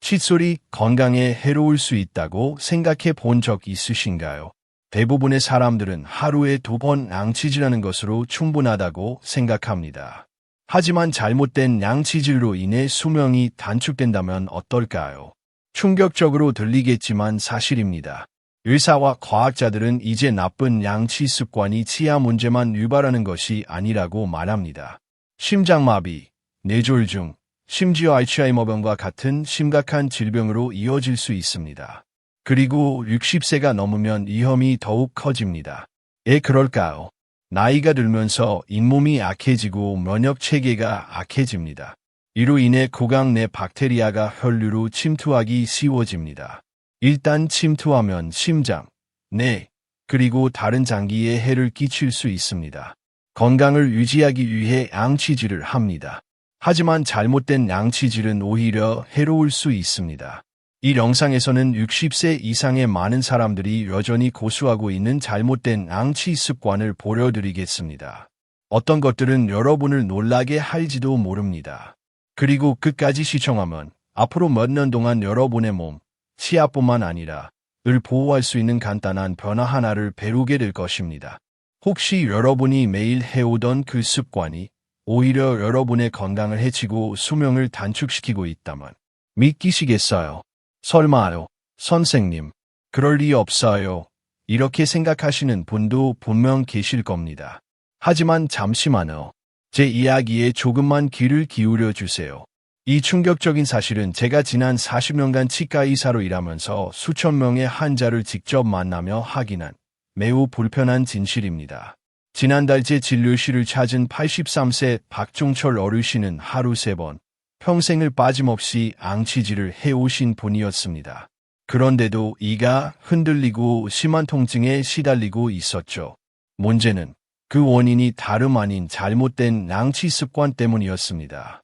칫솔이 건강에 해로울 수 있다고 생각해 본 적 있으신가요? 대부분의 사람들은 하루에 2번 양치질하는 것으로 충분하다고 생각합니다. 하지만 잘못된 양치질로 인해 수명이 단축된다면 어떨까요? 충격적으로 들리겠지만 사실입니다. 의사와 과학자들은 이제 나쁜 양치 습관이 치아 문제만 유발하는 것이 아니라고 말합니다. 심장마비, 뇌졸중, 심지어 알츠하이머병과 같은 심각한 질병으로 이어질 수 있습니다. 그리고 60세가 넘으면 위험이 더욱 커집니다. 왜 그럴까요? 나이가 들면서 잇몸이 약해지고 면역체계가 악해집니다. 이로 인해 구강 내 박테리아가 혈류로 침투하기 쉬워집니다. 일단 침투하면 심장, 뇌, 그리고 다른 장기에 해를 끼칠 수 있습니다. 건강을 유지하기 위해 양치질을 합니다. 하지만 잘못된 양치질은 오히려 해로울 수 있습니다. 이 영상에서는 60세 이상의 많은 사람들이 여전히 고수하고 있는 잘못된 양치 습관을 보여드리겠습니다. 어떤 것들은 여러분을 놀라게 할지도 모릅니다. 그리고 끝까지 시청하면 앞으로 몇 년 동안 여러분의 몸, 치아뿐만 아니라 을 보호할 수 있는 간단한 변화 하나를 배우게 될 것입니다. 혹시 여러분이 매일 해오던 그 습관이 오히려 여러분의 건강을 해치고 수명을 단축시키고 있다면 믿기시겠어요? 설마요, 선생님, 그럴 리 없어요. 이렇게 생각하시는 분도 분명 계실 겁니다. 하지만 잠시만요. 제 이야기에 조금만 귀를 기울여 주세요. 이 충격적인 사실은 제가 지난 40년간 치과 의사로 일하면서 수천 명의 환자를 직접 만나며 확인한 매우 불편한 진실입니다. 지난달 제 진료실을 찾은 83세 박종철 어르신은 하루 3번, 평생을 빠짐없이 양치질을 해오신 분이었습니다. 그런데도 이가 흔들리고 심한 통증에 시달리고 있었죠. 문제는 그 원인이 다름 아닌 잘못된 양치 습관 때문이었습니다.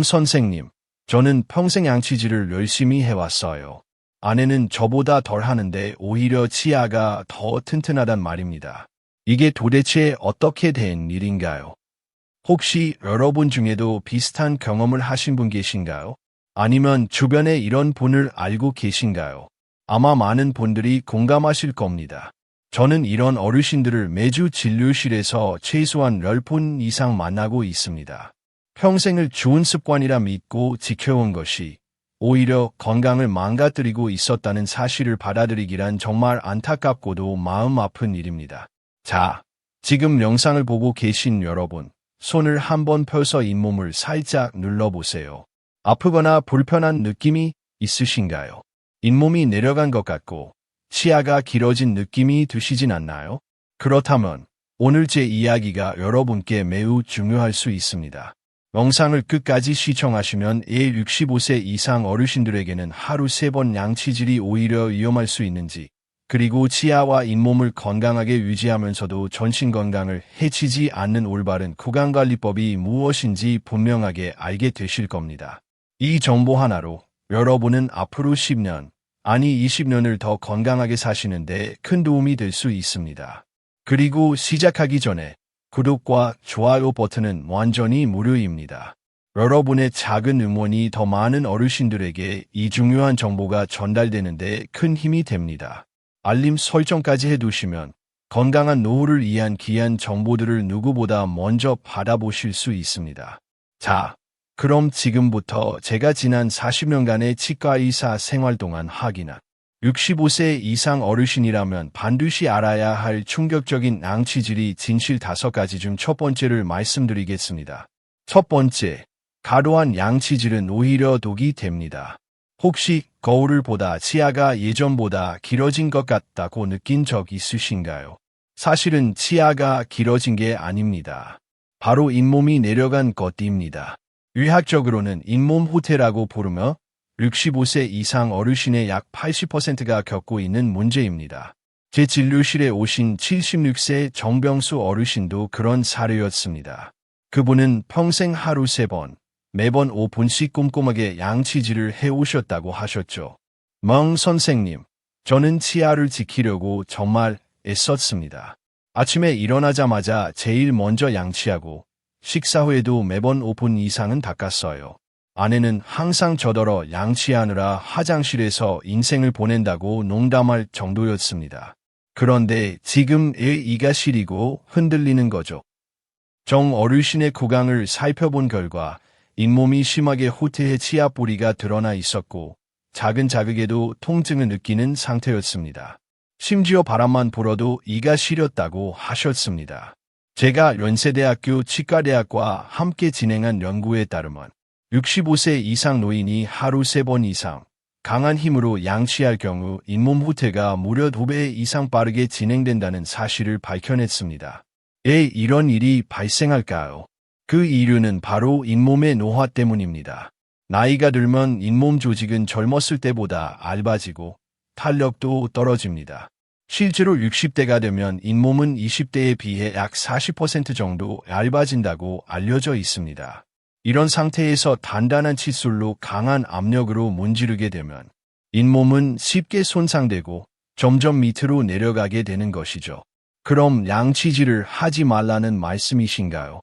선생님, 저는 평생 양치질을 열심히 해왔어요. 아내는 저보다 덜 하는데 오히려 치아가 더 튼튼하단 말입니다. 이게 도대체 어떻게 된 일인가요? 혹시 여러분 중에도 비슷한 경험을 하신 분 계신가요? 아니면 주변에 이런 분을 알고 계신가요? 아마 많은 분들이 공감하실 겁니다. 저는 이런 어르신들을 매주 진료실에서 최소한 10분 이상 만나고 있습니다. 평생을 좋은 습관이라 믿고 지켜온 것이 오히려 건강을 망가뜨리고 있었다는 사실을 받아들이기란 정말 안타깝고도 마음 아픈 일입니다. 자, 지금 영상을 보고 계신 여러분, 손을 한번 펴서 잇몸을 살짝 눌러보세요. 아프거나 불편한 느낌이 있으신가요? 잇몸이 내려간 것 같고 치아가 길어진 느낌이 드시진 않나요? 그렇다면 오늘 제 이야기가 여러분께 매우 중요할 수 있습니다. 영상을 끝까지 시청하시면 65세 이상 어르신들에게는 하루 3번 양치질이 오히려 위험할 수 있는지, 그리고 치아와 잇몸을 건강하게 유지하면서도 전신 건강을 해치지 않는 올바른 구강관리법이 무엇인지 분명하게 알게 되실 겁니다. 이 정보 하나로 여러분은 앞으로 10년, 아니 20년을 더 건강하게 사시는데 큰 도움이 될 수 있습니다. 그리고 시작하기 전에 구독과 좋아요 버튼은 완전히 무료입니다. 여러분의 작은 응원이 더 많은 어르신들에게 이 중요한 정보가 전달되는데 큰 힘이 됩니다. 알림 설정까지 해두시면 건강한 노후를 위한 귀한 정보들을 누구보다 먼저 받아보실 수 있습니다. 자, 그럼 지금부터 제가 지난 40년간의 치과 의사 생활 동안 확인한 65세 이상 어르신이라면 반드시 알아야 할 충격적인 양치질이 진실 5가지 중 첫 번째를 말씀드리겠습니다. 첫 번째, 과도한 양치질은 오히려 독이 됩니다. 혹시 거울을 보다 치아가 예전보다 길어진 것 같다고 느낀 적 있으신가요? 사실은 치아가 길어진 게 아닙니다. 바로 잇몸이 내려간 것입니다. 의학적으로는 잇몸 후퇴라고 부르며 65세 이상 어르신의 약 80%가 겪고 있는 문제입니다. 제 진료실에 오신 76세 정병수 어르신도 그런 사례였습니다. 그분은 평생 하루 3번, 매번 5분씩 꼼꼼하게 양치질을 해오셨다고 하셨죠. 선생님, 저는 치아를 지키려고 정말 애썼습니다. 아침에 일어나자마자 제일 먼저 양치하고 식사 후에도 매번 5분 이상은 닦았어요. 아내는 항상 저더러 양치하느라 화장실에서 인생을 보낸다고 농담할 정도였습니다. 그런데 지금 이가 시리고 흔들리는 거죠. 정 어르신의 구강을 살펴본 결과 잇몸이 심하게 후퇴해 치아 뿌리가 드러나 있었고 작은 자극에도 통증을 느끼는 상태였습니다. 심지어 바람만 불어도 이가 시렸다고 하셨습니다. 제가 연세대학교 치과대학과 함께 진행한 연구에 따르면 65세 이상 노인이 하루 3번 이상 강한 힘으로 양치할 경우 잇몸 후퇴가 무려 2배 이상 빠르게 진행된다는 사실을 밝혀냈습니다. 왜 이런 일이 발생할까요? 그 이유는 바로 잇몸의 노화 때문입니다. 나이가 들면 잇몸 조직은 젊었을 때보다 얇아지고 탄력도 떨어집니다. 실제로 60대가 되면 잇몸은 20대에 비해 약 40% 정도 얇아진다고 알려져 있습니다. 이런 상태에서 단단한 칫솔로 강한 압력으로 문지르게 되면 잇몸은 쉽게 손상되고 점점 밑으로 내려가게 되는 것이죠. 그럼 양치질을 하지 말라는 말씀이신가요?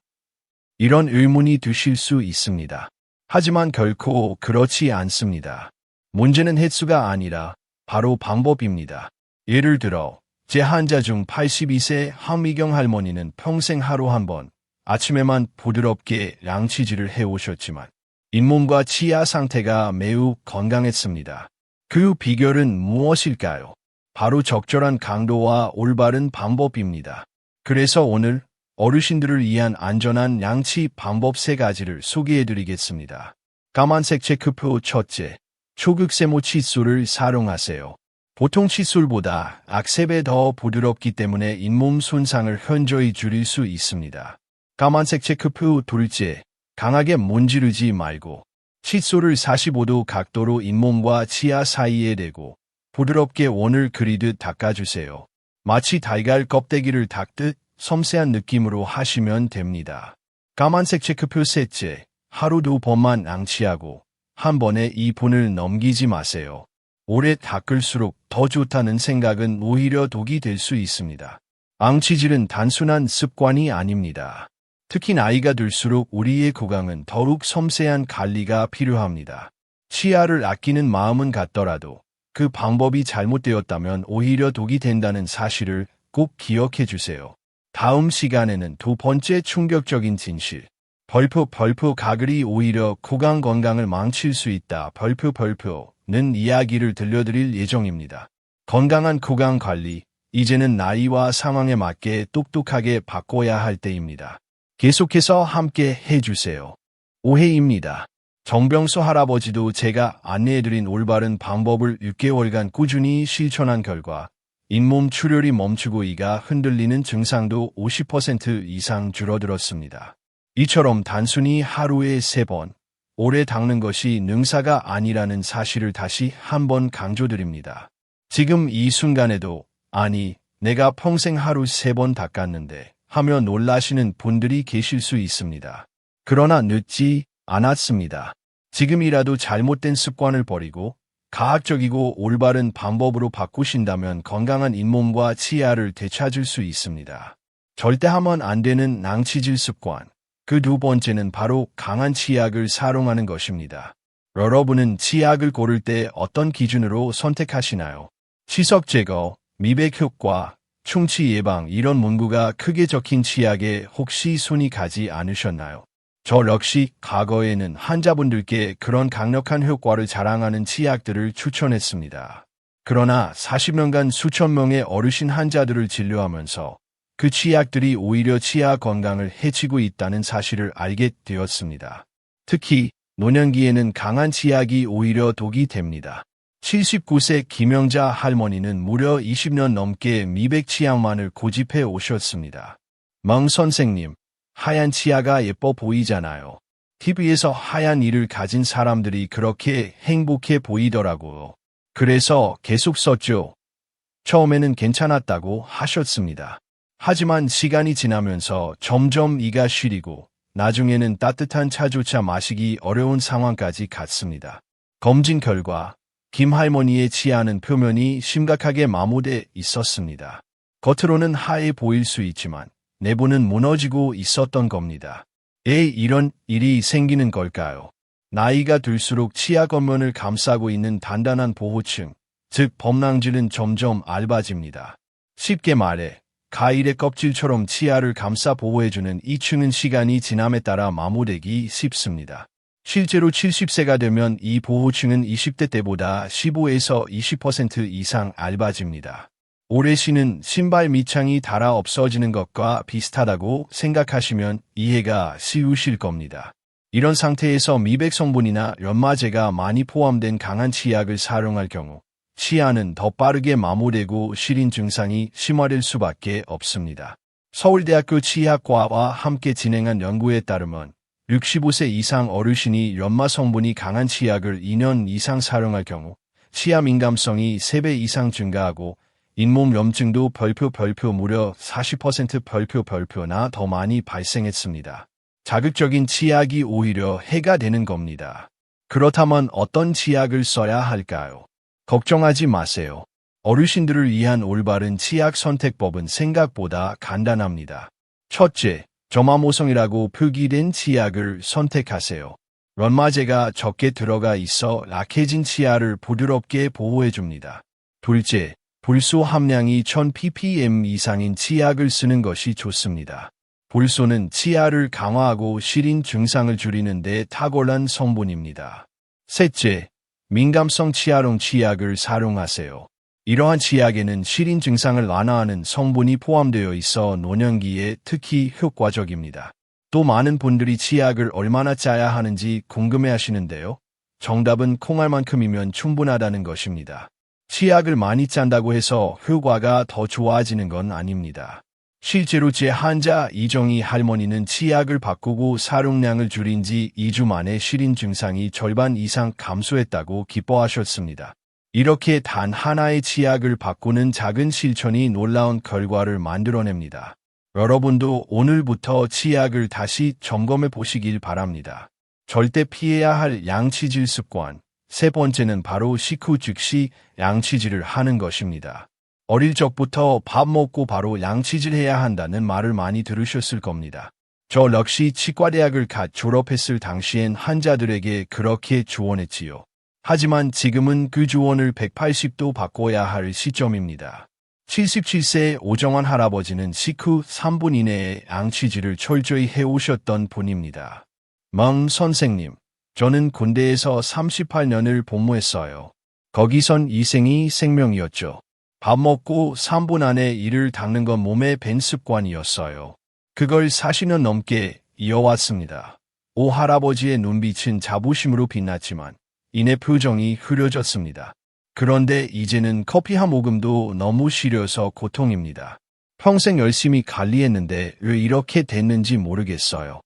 이런 의문이 드실 수 있습니다. 하지만 결코 그렇지 않습니다. 문제는 횟수가 아니라 바로 방법입니다. 예를 들어 제 환자 중 82세 한미경 할머니는 평생 하루 한 번 아침에만 부드럽게 양치질을 해오셨지만 잇몸과 치아 상태가 매우 건강했습니다. 그 비결은 무엇일까요? 바로 적절한 강도와 올바른 방법입니다. 그래서 오늘 어르신들을 위한 안전한 양치 방법 3가지를 소개해드리겠습니다. 까만색 체크표 첫째, 초극세모 칫솔을 사용하세요. 보통 칫솔보다 약 3배 더 부드럽기 때문에 잇몸 손상을 현저히 줄일 수 있습니다. 까만색 체크표 둘째, 강하게 문지르지 말고 칫솔을 45도 각도로 잇몸과 치아 사이에 대고 부드럽게 원을 그리듯 닦아주세요. 마치 달걀 껍데기를 닦듯 섬세한 느낌으로 하시면 됩니다. 까만색 체크표 셋째, 하루 2번만 양치하고 한 번에 2분을 넘기지 마세요. 오래 닦을수록 더 좋다는 생각은 오히려 독이 될 수 있습니다. 양치질은 단순한 습관이 아닙니다. 특히 나이가 들수록 우리의 구강은 더욱 섬세한 관리가 필요합니다. 치아를 아끼는 마음은 같더라도 그 방법이 잘못되었다면 오히려 독이 된다는 사실을 꼭 기억해 주세요. 다음 시간에는 2번째 충격적인 진실. 벌프 가글이 오히려 구강 건강을 망칠 수 있다. 벌프는 이야기를 들려드릴 예정입니다. 건강한 구강 관리, 이제는 나이와 상황에 맞게 똑똑하게 바꿔야 할 때입니다. 계속해서 함께 해주세요. 오해입니다. 정병수 할아버지도 제가 안내해드린 올바른 방법을 6개월간 꾸준히 실천한 결과 잇몸 출혈이 멈추고 이가 흔들리는 증상도 50% 이상 줄어들었습니다. 이처럼 단순히 하루에 3번, 오래 닦는 것이 능사가 아니라는 사실을 다시 한번 강조드립니다. 지금 이 순간에도 아니, 내가 평생 하루 3번 닦았는데 하며 놀라시는 분들이 계실 수 있습니다. 그러나 늦지 않았습니다. 지금이라도 잘못된 습관을 버리고 과학적이고 올바른 방법으로 바꾸신다면 건강한 잇몸과 치아를 되찾을 수 있습니다. 절대 하면 안 되는 양치질 습관. 그 2번째는 바로 강한 치약을 사용하는 것입니다. 여러분은 치약을 고를 때 어떤 기준으로 선택하시나요? 치석 제거, 미백 효과, 충치 예방 이런 문구가 크게 적힌 치약에 혹시 손이 가지 않으셨나요? 저 역시 과거에는 환자분들께 그런 강력한 효과를 자랑하는 치약들을 추천했습니다. 그러나 40년간 수천 명의 어르신 환자들을 진료하면서 그 치약들이 오히려 치아 건강을 해치고 있다는 사실을 알게 되었습니다. 특히 노년기에는 강한 치약이 오히려 독이 됩니다. 79세 김영자 할머니는 무려 20년 넘게 미백 치약만을 고집해 오셨습니다. 멍 선생님, 하얀 치아가 예뻐 보이잖아요. TV에서 하얀 이를 가진 사람들이 그렇게 행복해 보이더라고요. 그래서 계속 썼죠. 처음에는 괜찮았다고 하셨습니다. 하지만 시간이 지나면서 점점 이가 시리고 나중에는 따뜻한 차조차 마시기 어려운 상황까지 갔습니다. 검진 결과 김 할머니의 치아는 표면이 심각하게 마모돼 있었습니다. 겉으로는 하얘 보일 수 있지만 내부는 무너지고 있었던 겁니다. 왜 이런 일이 생기는 걸까요? 나이가 들수록 치아 겉면을 감싸고 있는 단단한 보호층, 즉 범랑질은 점점 얇아집니다. 쉽게 말해 가일의 껍질처럼 치아를 감싸 보호해주는 이 층은 시간이 지남에 따라 마모되기 쉽습니다. 실제로 70세가 되면 이 보호층은 20대 때보다 15에서 20% 이상 얇아집니다. 오래 신은 신발 밑창이 닳아 없어지는 것과 비슷하다고 생각하시면 이해가 쉬우실 겁니다. 이런 상태에서 미백 성분이나 연마제가 많이 포함된 강한 치약을 사용할 경우 치아는 더 빠르게 마모되고 시린 증상이 심화될 수밖에 없습니다. 서울대학교 치의학과와 함께 진행한 연구에 따르면 65세 이상 어르신이 연마 성분이 강한 치약을 2년 이상 사용할 경우 치아 민감성이 3배 이상 증가하고 잇몸 염증도 별표 무려 40% 별표나 더 많이 발생했습니다. 자극적인 치약이 오히려 해가 되는 겁니다. 그렇다면 어떤 치약을 써야 할까요? 걱정하지 마세요. 어르신들을 위한 올바른 치약 선택법은 생각보다 간단합니다. 첫째, 저마모성이라고 표기된 치약을 선택하세요. 연마제가 적게 들어가 있어 약해진 치아를 부드럽게 보호해줍니다. 둘째, 불소 함량이 1000ppm 이상인 치약을 쓰는 것이 좋습니다. 불소는 치아를 강화하고 시린 증상을 줄이는 데 탁월한 성분입니다. 셋째, 민감성 치아용 치약을 사용하세요. 이러한 치약에는 시린 증상을 완화하는 성분이 포함되어 있어 노년기에 특히 효과적입니다. 또 많은 분들이 치약을 얼마나 짜야 하는지 궁금해하시는데요. 정답은 콩알만큼이면 충분하다는 것입니다. 치약을 많이 짠다고 해서 효과가 더 좋아지는 건 아닙니다. 실제로 제 환자 이정희 할머니는 치약을 바꾸고 사용량을 줄인 지 2주 만에 시린 증상이 절반 이상 감소했다고 기뻐하셨습니다. 이렇게 단 하나의 치약을 바꾸는 작은 실천이 놀라운 결과를 만들어냅니다. 여러분도 오늘부터 치약을 다시 점검해 보시길 바랍니다. 절대 피해야 할 양치질 습관. 세 번째는 바로 식후 즉시 양치질을 하는 것입니다. 어릴 적부터 밥 먹고 바로 양치질해야 한다는 말을 많이 들으셨을 겁니다. 저 역시 치과대학을 갓 졸업했을 당시엔 환자들에게 그렇게 조언했지요. 하지만 지금은 그 조언을 180도 바꿔야 할 시점입니다. 77세의 오정환 할아버지는 식후 3분 이내에 양치질을 철저히 해오셨던 분입니다. 선생님, 저는 군대에서 38년을 복무했어요. 거기선 이생이 생명이었죠. 밥 먹고 3분 안에 이를 닦는 건 몸에 밴 습관이었어요. 그걸 40년 넘게 이어왔습니다. 오 할아버지의 눈빛은 자부심으로 빛났지만 이내 표정이 흐려졌습니다. 그런데 이제는 커피 한 모금도 너무 시려서 고통입니다. 평생 열심히 관리했는데 왜 이렇게 됐는지 모르겠어요.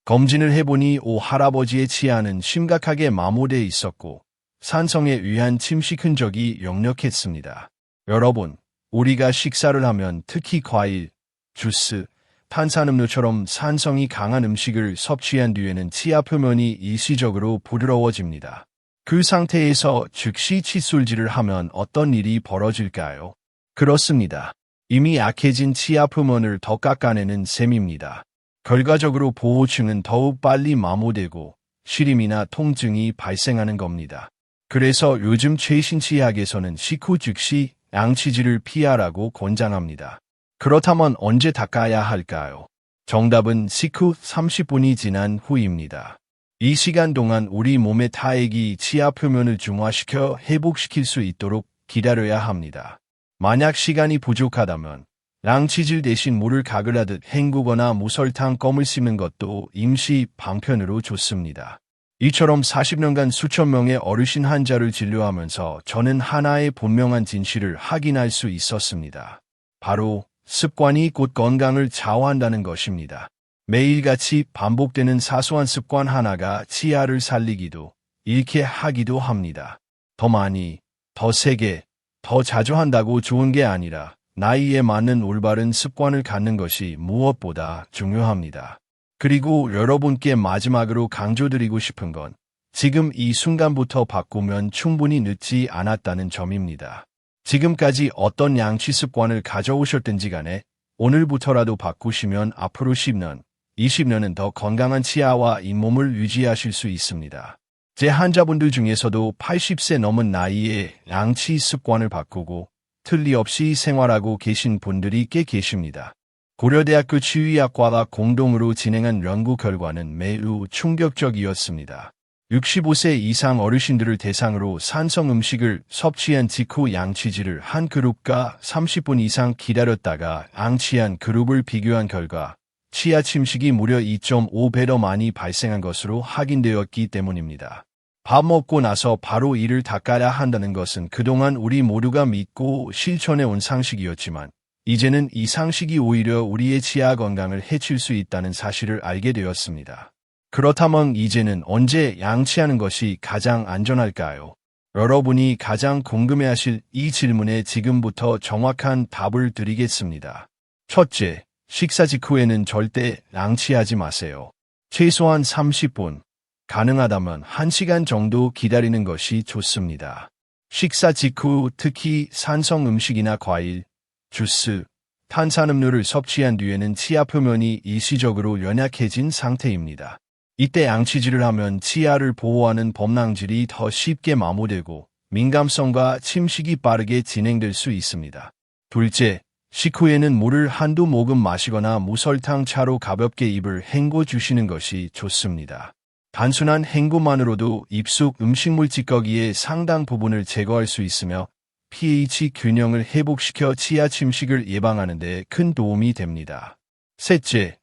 검진을 해보니 오 할아버지의 치아는 심각하게 마모돼 있었고 산성에 의한 침식 흔적이 역력했습니다. 여러분, 우리가 식사를 하면 특히 과일, 주스, 탄산음료처럼 산성이 강한 음식을 섭취한 뒤에는 치아 표면이 일시적으로 부드러워집니다. 그 상태에서 즉시 칫솔질을 하면 어떤 일이 벌어질까요? 그렇습니다. 이미 약해진 치아 표면을 더 깎아내는 셈입니다. 결과적으로 보호층은 더욱 빨리 마모되고 시림이나 통증이 발생하는 겁니다. 그래서 요즘 최신 치약에서는 식후 즉시 양치질을 피하라고 권장합니다. 그렇다면 언제 닦아야 할까요? 정답은 식후 30분이 지난 후입니다. 이 시간 동안 우리 몸의 타액이 치아 표면을 중화시켜 회복시킬 수 있도록 기다려야 합니다. 만약 시간이 부족하다면 양치질 대신 물을 가글하듯 헹구거나 무설탕 껌을 씹는 것도 임시 방편으로 좋습니다. 이처럼 40년간 수천 명의 어르신 환자를 진료하면서 저는 하나의 분명한 진실을 확인할 수 있었습니다. 바로 습관이 곧 건강을 좌우한다는 것입니다. 매일같이 반복되는 사소한 습관 하나가 치아를 살리기도 잃게 하기도 합니다. 더 많이, 더 세게, 더 자주 한다고 좋은 게 아니라 나이에 맞는 올바른 습관을 갖는 것이 무엇보다 중요합니다. 그리고 여러분께 마지막으로 강조드리고 싶은 건 지금 이 순간부터 바꾸면 충분히 늦지 않았다는 점입니다. 지금까지 어떤 양치 습관을 가져오셨든지 간에 오늘부터라도 바꾸시면 앞으로 10년, 20년은 더 건강한 치아와 잇몸을 유지하실 수 있습니다. 제 환자분들 중에서도 80세 넘은 나이에 양치 습관을 바꾸고 틀림없이 생활하고 계신 분들이 꽤 계십니다. 고려대학교 치의학과가 공동으로 진행한 연구 결과는 매우 충격적이었습니다. 65세 이상 어르신들을 대상으로 산성 음식을 섭취한 직후 양치질을 한 그룹과 30분 이상 기다렸다가 양치한 그룹을 비교한 결과 치아 침식이 무려 2.5배 더 많이 발생한 것으로 확인되었기 때문입니다. 밥 먹고 나서 바로 이를 닦아야 한다는 것은 그동안 우리 모두가 믿고 실천해온 상식이었지만 이제는 이 상식이 오히려 우리의 치아 건강을 해칠 수 있다는 사실을 알게 되었습니다. 그렇다면 이제는 언제 양치하는 것이 가장 안전할까요? 여러분이 가장 궁금해하실 이 질문에 지금부터 정확한 답을 드리겠습니다. 첫째, 식사 직후에는 절대 양치하지 마세요. 최소한 30분, 가능하다면 1시간 정도 기다리는 것이 좋습니다. 식사 직후 특히 산성 음식이나 과일, 주스, 탄산음료를 섭취한 뒤에는 치아 표면이 일시적으로 연약해진 상태입니다. 이때 양치질을 하면 치아를 보호하는 범랑질이 더 쉽게 마모되고 민감성과 침식이 빠르게 진행될 수 있습니다. 둘째, 식후에는 물을 한두 모금 마시거나 무설탕 차로 가볍게 입을 헹궈 주시는 것이 좋습니다. 단순한 헹굼만으로도 입속 음식물 찌꺼기의 상당 부분을 제거할 수 있으며 pH 균형을 회복시켜 치아 침식을 예방하는 데 큰 도움이 됩니다. 셋째,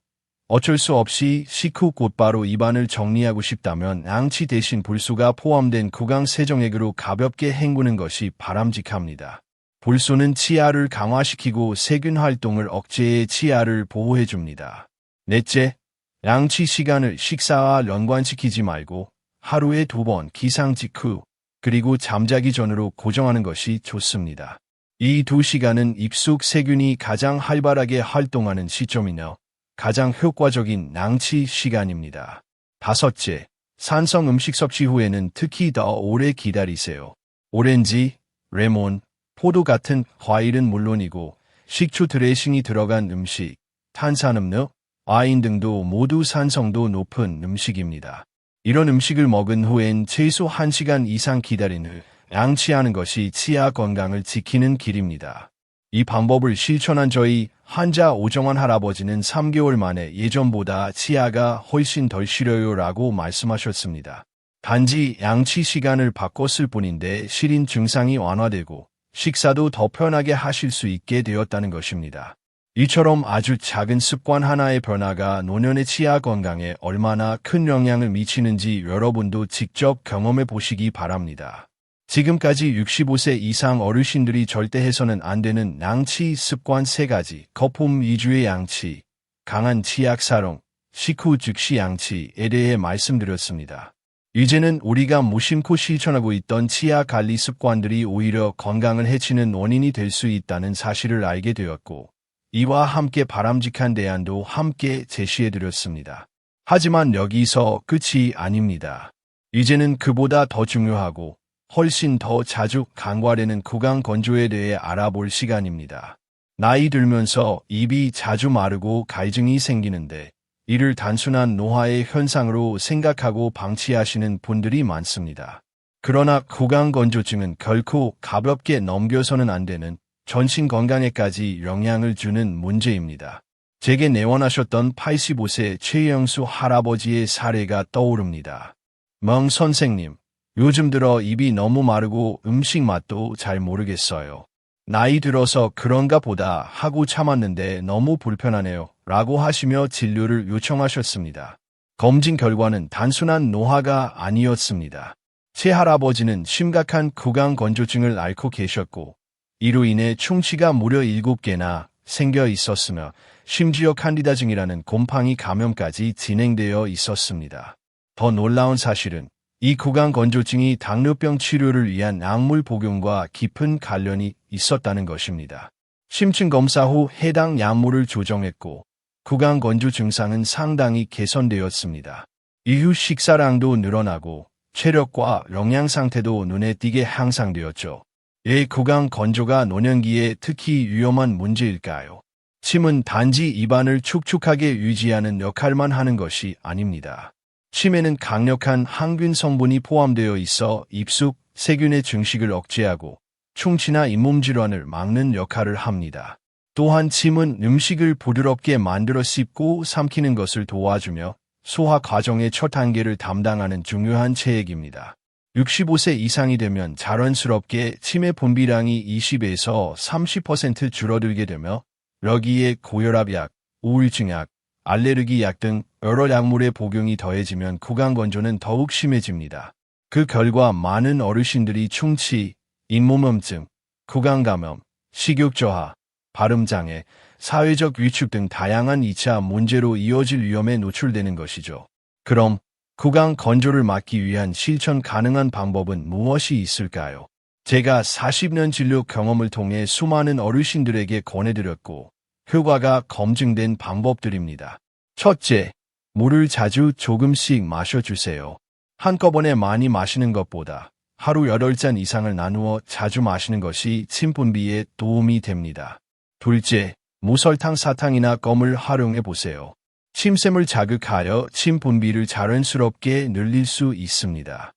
어쩔 수 없이 식후 곧바로 입안을 정리하고 싶다면 양치 대신 불소가 포함된 구강 세정액으로 가볍게 헹구는 것이 바람직합니다. 불소는 치아를 강화시키고 세균 활동을 억제해 치아를 보호해줍니다. 넷째, 양치 시간을 식사와 연관시키지 말고 하루에 2번 기상 직후 그리고 잠자기 전으로 고정하는 것이 좋습니다. 이 2시간은 입속 세균이 가장 활발하게 활동하는 시점이며 가장 효과적인 양치 시간입니다. 다섯째, 산성 음식 섭취 후에는 특히 더 오래 기다리세요. 오렌지, 레몬, 포도 같은 과일은 물론이고 식초 드레싱이 들어간 음식, 탄산음료, 와인 등도 모두 산성도 높은 음식입니다. 이런 음식을 먹은 후엔 최소 1시간 이상 기다린 후 양치하는 것이 치아 건강을 지키는 길입니다. 이 방법을 실천한 저희 환자 오정환 할아버지는 3개월 만에 예전보다 치아가 훨씬 덜 시려요 라고 말씀하셨습니다. 단지 양치 시간을 바꿨을 뿐인데 시린 증상이 완화되고 식사도 더 편하게 하실 수 있게 되었다는 것입니다. 이처럼 아주 작은 습관 하나의 변화가 노년의 치아 건강에 얼마나 큰 영향을 미치는지 여러분도 직접 경험해 보시기 바랍니다. 지금까지 65세 이상 어르신들이 절대 해서는 안 되는 양치 습관 3가지, 거품 위주의 양치, 강한 치약 사용, 식후 즉시 양치에 대해 말씀드렸습니다. 이제는 우리가 무심코 실천하고 있던 치아 관리 습관들이 오히려 건강을 해치는 원인이 될 수 있다는 사실을 알게 되었고, 이와 함께 바람직한 대안도 함께 제시해드렸습니다. 하지만 여기서 끝이 아닙니다. 이제는 그보다 더 중요하고 훨씬 더 자주 간과되는 구강 건조에 대해 알아볼 시간입니다. 나이 들면서 입이 자주 마르고 갈증이 생기는데 이를 단순한 노화의 현상으로 생각하고 방치하시는 분들이 많습니다. 그러나 구강 건조증은 결코 가볍게 넘겨서는 안 되는 전신 건강에까지 영향을 주는 문제입니다. 제게 내원하셨던 85세 최영수 할아버지의 사례가 떠오릅니다. 멍 선생님, 요즘 들어 입이 너무 마르고 음식 맛도 잘 모르겠어요. 나이 들어서 그런가 보다 하고 참았는데 너무 불편하네요. 라고 하시며 진료를 요청하셨습니다. 검진 결과는 단순한 노화가 아니었습니다. 제 할아버지는 심각한 구강 건조증을 앓고 계셨고 이로 인해 충치가 무려 7개나 생겨 있었으며 심지어 칸디다증이라는 곰팡이 감염까지 진행되어 있었습니다. 더 놀라운 사실은 이 구강 건조증이 당뇨병 치료를 위한 약물 복용과 깊은 관련이 있었다는 것입니다. 심층 검사 후 해당 약물을 조정했고 구강 건조 증상은 상당히 개선되었습니다. 이후 식사량도 늘어나고 체력과 영양 상태도 눈에 띄게 향상되었죠. 왜 구강 건조가 노년기에 특히 위험한 문제일까요? 침은 단지 입안을 축축하게 유지하는 역할만 하는 것이 아닙니다. 침에는 강력한 항균 성분이 포함되어 있어 입속 세균의 증식을 억제하고 충치나 잇몸 질환을 막는 역할을 합니다. 또한 침은 음식을 부드럽게 만들어 씹고 삼키는 것을 도와주며 소화 과정의 첫 단계를 담당하는 중요한 체액입니다. 65세 이상이 되면 자연스럽게 침의 분비량이 20에서 30% 줄어들게 되며 여기에 고혈압약, 우울증약, 알레르기약 등 여러 약물의 복용이 더해지면 구강건조는 더욱 심해집니다. 그 결과 많은 어르신들이 충치, 잇몸염증, 구강감염, 식욕저하, 발음장애, 사회적 위축 등 다양한 2차 문제로 이어질 위험에 노출되는 것이죠. 그럼 구강 건조를 막기 위한 실천 가능한 방법은 무엇이 있을까요? 제가 40년 진료 경험을 통해 수많은 어르신들에게 권해드렸고 효과가 검증된 방법들입니다. 첫째, 물을 자주 조금씩 마셔주세요. 한꺼번에 많이 마시는 것보다 하루 8잔 이상을 나누어 자주 마시는 것이 침 분비에 도움이 됩니다. 둘째, 무설탕 사탕이나 껌을 활용해 보세요. 침샘을 자극하여 침 분비를 자연스럽게 늘릴 수 있습니다.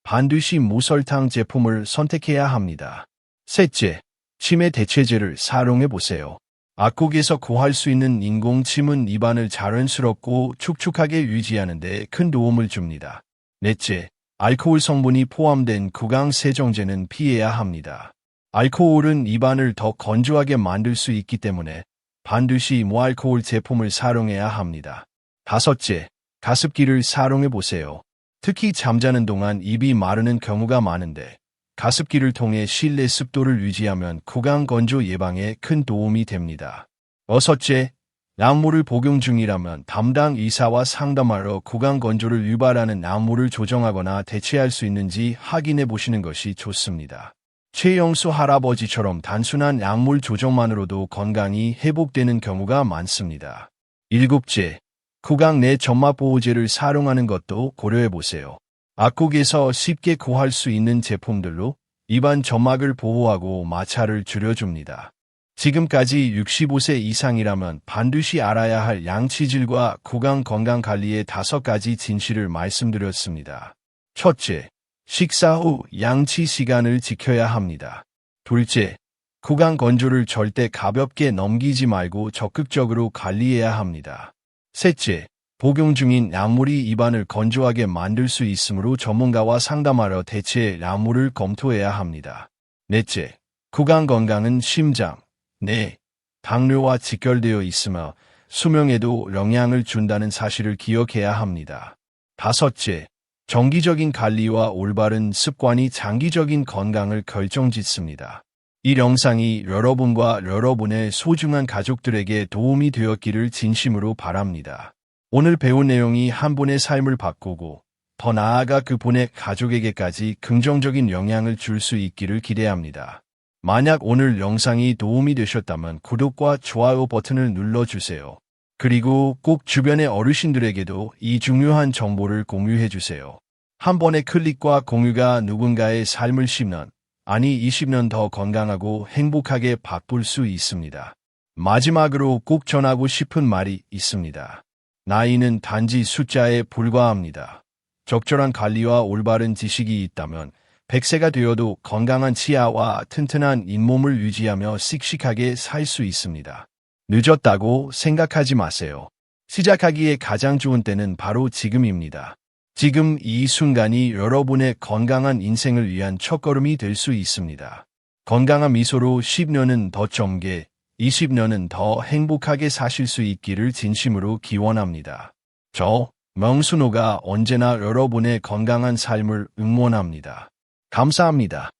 반드시 무설탕 제품을 선택해야 합니다. 셋째, 치매 대체제를 사용해 보세요. 약국에서 구할 수 있는 인공침은 입안을 자연스럽고 축축하게 유지하는 데 큰 도움을 줍니다. 넷째, 알코올 성분이 포함된 구강 세정제는 피해야 합니다. 알코올은 입안을 더 건조하게 만들 수 있기 때문에 반드시 무알코올 제품을 사용해야 합니다. 다섯째, 가습기를 사용해 보세요. 특히 잠자는 동안 입이 마르는 경우가 많은데 가습기를 통해 실내 습도를 유지하면 구강 건조 예방에 큰 도움이 됩니다. 여섯째, 약물을 복용 중이라면 담당 의사와 상담하러 구강 건조를 유발하는 약물을 조정하거나 대체할 수 있는지 확인해 보시는 것이 좋습니다. 최영수 할아버지처럼 단순한 약물 조정만으로도 건강이 회복되는 경우가 많습니다. 일곱째, 구강 내 점막 보호제를 사용하는 것도 고려해 보세요. 약국에서 쉽게 구할 수 있는 제품들로 입안 점막을 보호하고 마찰을 줄여줍니다. 지금까지 65세 이상이라면 반드시 알아야 할 양치질과 구강 건강 관리의 5가지 진실을 말씀드렸습니다. 첫째, 식사 후 양치 시간을 지켜야 합니다. 둘째, 구강 건조를 절대 가볍게 넘기지 말고 적극적으로 관리해야 합니다. 셋째, 복용 중인 약물이 입안을 건조하게 만들 수 있으므로 전문가와 상담하러 대체 약물을 검토해야 합니다. 넷째, 구강 건강은 심장, 뇌, 당뇨와 직결되어 있으며 수명에도 영향을 준다는 사실을 기억해야 합니다. 다섯째, 정기적인 관리와 올바른 습관이 장기적인 건강을 결정짓습니다. 이 영상이 여러분과 여러분의 소중한 가족들에게 도움이 되었기를 진심으로 바랍니다. 오늘 배운 내용이 한 분의 삶을 바꾸고 더 나아가 그분의 가족에게까지 긍정적인 영향을 줄 수 있기를 기대합니다. 만약 오늘 영상이 도움이 되셨다면 구독과 좋아요 버튼을 눌러주세요. 그리고 꼭 주변의 어르신들에게도 이 중요한 정보를 공유해주세요. 한 번의 클릭과 공유가 누군가의 삶을 10년, 아니 20년 더 건강하고 행복하게 바꿀 수 있습니다. 마지막으로 꼭 전하고 싶은 말이 있습니다. 나이는 단지 숫자에 불과합니다. 적절한 관리와 올바른 지식이 있다면 100세가 되어도 건강한 치아와 튼튼한 잇몸을 유지하며 씩씩하게 살 수 있습니다. 늦었다고 생각하지 마세요. 시작하기에 가장 좋은 때는 바로 지금입니다. 지금 이 순간이 여러분의 건강한 인생을 위한 첫걸음이 될 수 있습니다. 건강한 미소로 10년은 더 젊게, 20년은 더 행복하게 사실 수 있기를 진심으로 기원합니다. 저, 명순호가 언제나 여러분의 건강한 삶을 응원합니다. 감사합니다.